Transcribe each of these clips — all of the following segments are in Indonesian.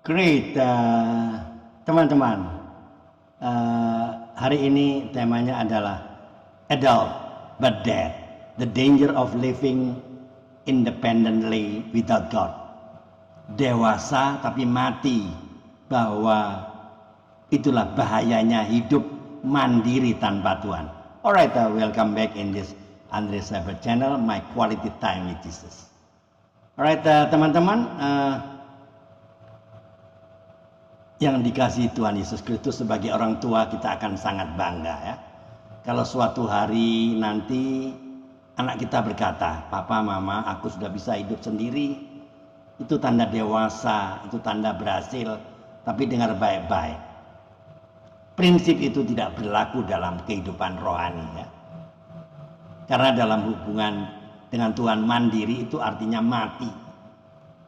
Great, teman-teman. Hari ini temanya adalah adult but dead, the danger of living independently without God. Dewasa tapi mati, bahwa itulah bahayanya hidup mandiri tanpa Tuhan. Alright, welcome back in this Andre Sabat channel, my quality time with Jesus. Alright, teman-teman, yang dikasihi Tuhan Yesus Kristus, sebagai orang tua kita akan sangat bangga ya. Kalau suatu hari nanti anak kita berkata, "Papa, Mama, aku sudah bisa hidup sendiri." Itu tanda dewasa, itu tanda berhasil. Tapi dengar baik-baik, prinsip itu tidak berlaku dalam kehidupan rohani ya. Karena dalam hubungan dengan Tuhan, mandiri itu artinya mati.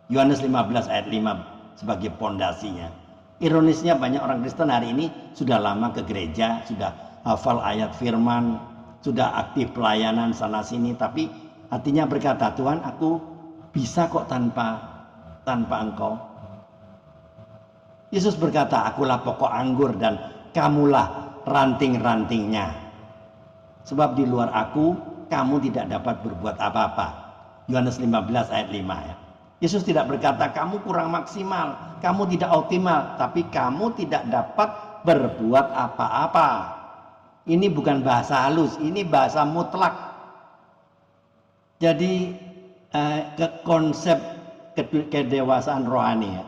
Yohanes 15 ayat 5 sebagai pondasinya. Ironisnya banyak orang Kristen hari ini sudah lama ke gereja, sudah hafal ayat firman, sudah aktif pelayanan sana sini, tapi hatinya berkata, "Tuhan, aku bisa kok tanpa Engkau." Yesus berkata, "Akulah pokok anggur dan kamulah ranting-rantingnya. Sebab di luar aku, kamu tidak dapat berbuat apa-apa." Yohanes 15 ayat 5 ya. Yesus tidak berkata kamu kurang maksimal, kamu tidak optimal, tapi kamu tidak dapat berbuat apa-apa. Ini bukan bahasa halus, ini bahasa mutlak. Jadi konsep kedewasaan rohani ya,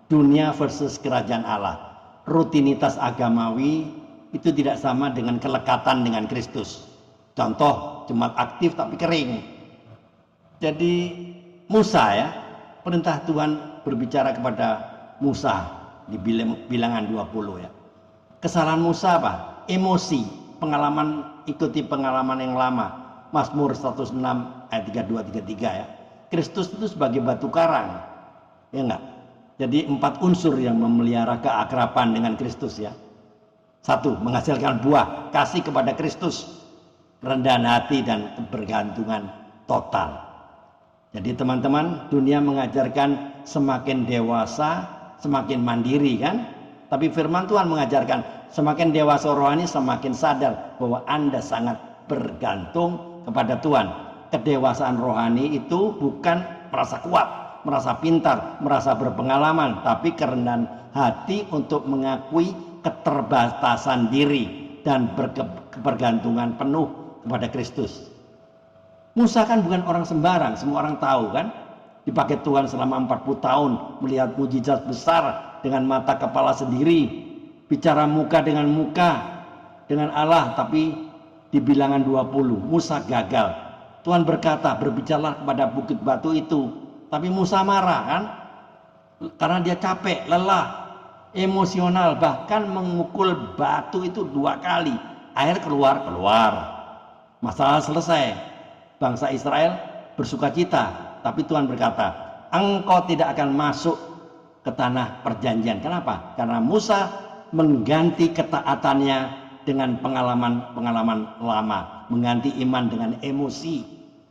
dunia versus kerajaan Allah, rutinitas agamawi itu tidak sama dengan kelekatan dengan Kristus. Contoh, jemaat aktif tapi kering. Jadi Musa ya, perintah Tuhan berbicara kepada Musa di bilangan 20 ya. Kesalahan Musa apa? Emosi, ikuti pengalaman yang lama. Mazmur 106 ayat 32-33 ya. Kristus itu sebagai batu karang. Ya enggak? Jadi 4 unsur yang memelihara keakraban dengan Kristus ya. 1. Menghasilkan buah kasih kepada Kristus, kerendahan hati dan kebergantungan total. Jadi teman-teman, dunia mengajarkan semakin dewasa semakin mandiri kan? Tapi firman Tuhan mengajarkan semakin dewasa rohani semakin sadar bahwa Anda sangat bergantung kepada Tuhan. Kedewasaan rohani itu bukan merasa kuat, merasa pintar, merasa berpengalaman, tapi kerendahan hati untuk mengakui keterbatasan diri dan bergantungan penuh kepada Kristus. Musa kan bukan orang sembarang, semua orang tahu kan, dipakai Tuhan selama 40 tahun, melihat mujizat besar dengan mata kepala sendiri, bicara muka dengan Allah, tapi di bilangan 20 Musa gagal. Tuhan berkata, "Berbicaralah kepada bukit batu itu." Tapi Musa marah kan, karena dia capek, lelah, emosional, bahkan memukul batu itu 2 kali. Air keluar, masalah selesai. Bangsa Israel bersukacita, tapi Tuhan berkata, "Engkau tidak akan masuk ke tanah perjanjian." Kenapa? Karena Musa mengganti ketaatannya dengan pengalaman lama, mengganti iman dengan emosi,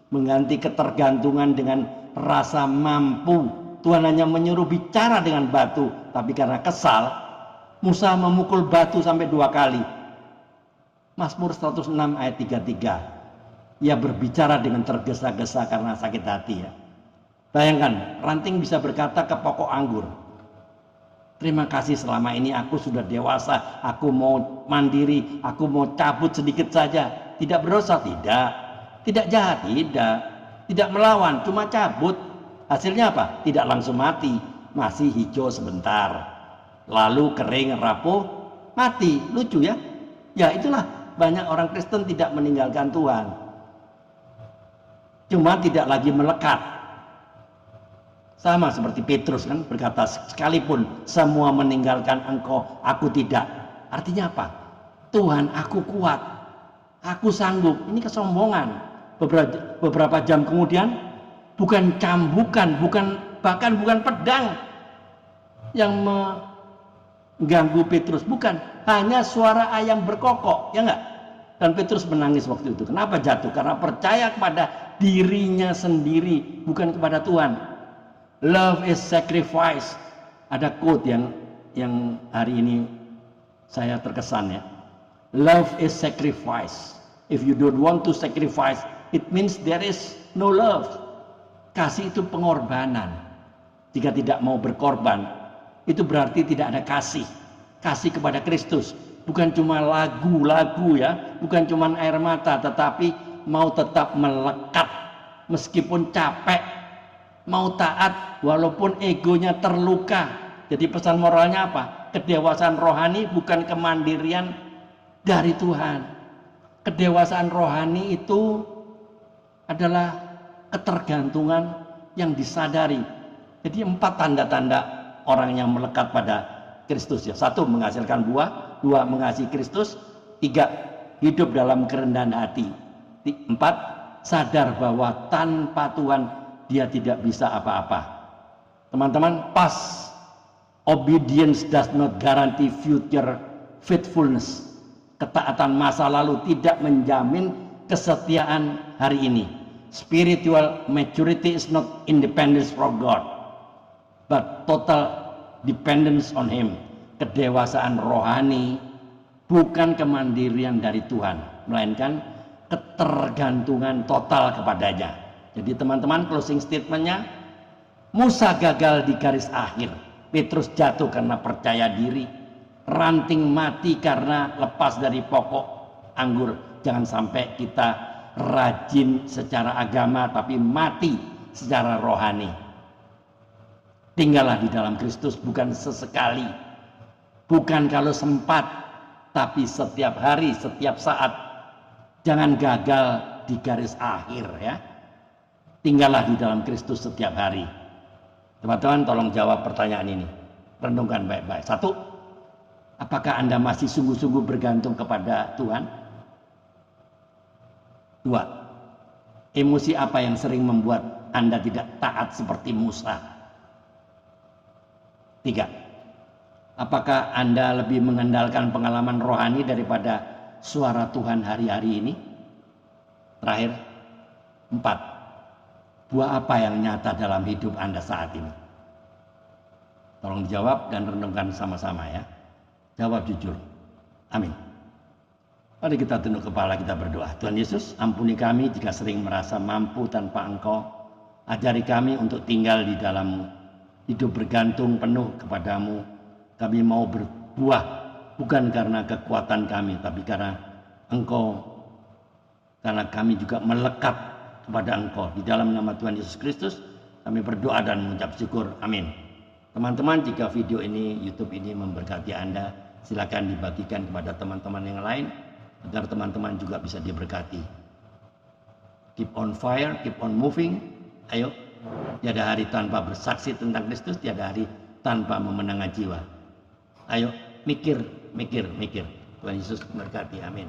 mengganti ketergantungan dengan rasa mampu. Tuhan hanya menyuruh bicara dengan batu, tapi karena kesal, Musa memukul batu sampai 2 kali. Mazmur 106 ayat 33. Ia berbicara dengan tergesa-gesa karena sakit hati ya. Bayangkan, ranting bisa berkata ke pokok anggur, "Terima kasih, selama ini aku sudah dewasa, aku mau mandiri, aku mau cabut sedikit saja." Tidak berdosa, tidak jahat, tidak melawan, cuma cabut. Hasilnya apa? Tidak langsung mati, masih hijau sebentar, lalu kering, rapuh, mati. Lucu ya. Ya itulah, banyak orang Kristen tidak meninggalkan Tuhan, cuma tidak lagi melekat. Sama seperti Petrus kan berkata, "Sekalipun semua meninggalkan Engkau, aku tidak." Artinya apa? Tuhan, aku kuat, aku sanggup. Ini kesombongan. Beberapa jam kemudian, bukan cambukan, bahkan bukan pedang yang mengganggu Petrus, bukan, hanya suara ayam berkokok, ya enggak? Dan Petrus menangis waktu itu. Kenapa jatuh? Karena percaya kepada dirinya sendiri, bukan kepada Tuhan. Love is sacrifice. Ada quote yang hari ini saya terkesan ya. Love is sacrifice. If you don't want to sacrifice, it means there is no love. Kasih itu pengorbanan. Jika tidak mau berkorban, itu berarti tidak ada kasih. Kasih kepada Kristus. Bukan cuma lagu-lagu ya, bukan cuma air mata, tetapi mau tetap melekat meskipun capek, mau taat walaupun egonya terluka. Jadi pesan moralnya apa? Kedewasaan rohani bukan kemandirian dari Tuhan. Kedewasaan rohani itu adalah ketergantungan yang disadari. Jadi 4 tanda-tanda orang yang melekat pada Kristus ya. 1, menghasilkan buah. 2, mengasihi Kristus. 3, hidup dalam kerendahan hati. 4, sadar bahwa tanpa Tuhan dia tidak bisa apa-apa. Teman-teman, pas obedience does not guarantee future faithfulness. Ketaatan masa lalu tidak menjamin kesetiaan hari ini. Spiritual maturity is not independence from God, but total dependence on Him. Kedewasaan rohani bukan kemandirian dari Tuhan, melainkan ketergantungan total kepadanya. Jadi teman-teman, closing statementnya, Musa gagal di garis akhir, Petrus jatuh karena percaya diri, ranting mati karena lepas dari pokok anggur. Jangan sampai kita rajin secara agama tapi mati secara rohani. Tinggallah di dalam Kristus bukan sesekali, bukan kalau sempat, tapi setiap hari, setiap saat. Jangan gagal di garis akhir ya. Tinggallah di dalam Kristus setiap hari. Teman-teman, tolong jawab pertanyaan ini. Renungkan baik-baik. 1, apakah Anda masih sungguh-sungguh bergantung kepada Tuhan? 2, emosi apa yang sering membuat Anda tidak taat seperti Musa? 3, apakah Anda lebih mengandalkan pengalaman rohani daripada suara Tuhan hari-hari ini? Terakhir, 4, buah apa yang nyata dalam hidup Anda saat ini? Tolong dijawab dan renungkan sama-sama ya. Jawab jujur. Amin. Mari kita tunduk kepala, kita berdoa. Tuhan Yesus, ampuni kami jika sering merasa mampu tanpa Engkau. Ajari kami untuk tinggal di dalam hidup bergantung penuh kepadamu. Kami mau berbuah bukan karena kekuatan kami, tapi karena Engkau. Karena kami juga melekat kepada Engkau. Di dalam nama Tuhan Yesus Kristus kami berdoa dan mengucap syukur. Amin. Teman-teman, jika video ini, YouTube ini memberkati Anda, silakan dibagikan kepada teman-teman yang lain agar teman-teman juga bisa diberkati. Keep on fire, keep on moving. Ayo, tiada hari tanpa bersaksi tentang Kristus, tiada hari tanpa memenangkan jiwa. Ayo, mikir. Tuhan Yesus memberkati. Amin.